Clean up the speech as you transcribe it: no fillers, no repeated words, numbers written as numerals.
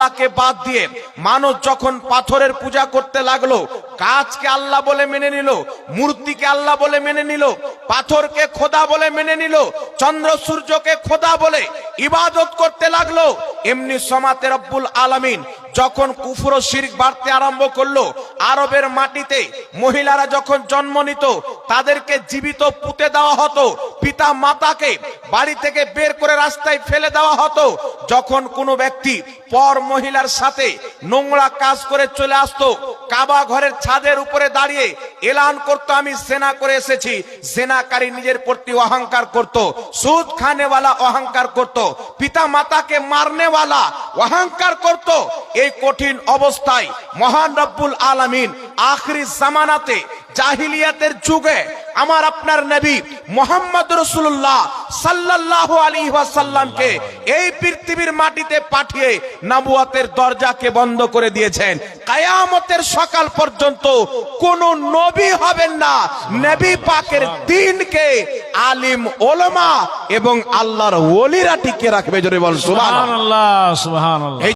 কে বাদ দিয়ে মানুষ যখন পাথরের পূজা করতে লাগলো, গাছকে আল্লাহ বলে মেনে নিল, মূর্তিকে আল্লাহ বলে মেনে নিল, পাথরকে খোদা বলে মেনে নিল, চন্দ্র সূর্যকে খোদা বলে ইবাদত করতে লাগলো, এমনি সমাতে রব্বুল আলামিন যখন কুফর ও শিরক বাড়তে আরম্ভ করলো, আরবের মাটিতে মহিলারা যখন জন্ম নিত তাদেরকে জীবিত পুঁতে দেওয়া হতো, পিতা মাতাকে বাড়ি থেকে বের করে রাস্তায় ফেলে দেওয়া হতো। যখন কোনো ব্যক্তি পর মহিলার সাথে নোংরা কাজ করে চলে আসতো, কাবা ঘরের ছাদের উপরে দাঁড়িয়ে এলান করতো আমি জেনা করে এসেছি, জেনাকারী নিজের প্রতি অহংকার করত, সুদ খানেওয়ালা অহংকার করত, পিতা মাতাকে মারনেওয়ালা অহংকার করত। এই কঠিন অবস্থায় মহান রব্বুল আলামিন আখিরি জামানাতে জাহিলিয়াতের যুগে আমার আপনার নবী মুহাম্মদ রাসূলুল্লাহ সাল্লাল্লাহু আলাইহি ওয়াসাল্লামকে এই পৃথিবীর মাটিতে পাঠিয়ে নবুয়তের দরজাকে বন্ধ করে দিয়েছেন। কিয়ামতের সকাল পর্যন্ত কোন নবী হবেন না, নবী পাকের দ্বীনকে আলিম ওলামা এবং আল্লাহর ওলিরা টিকিয়ে রাখবে। জোরে বল সুবহানাল্লাহ, সুবহানাল্লাহ।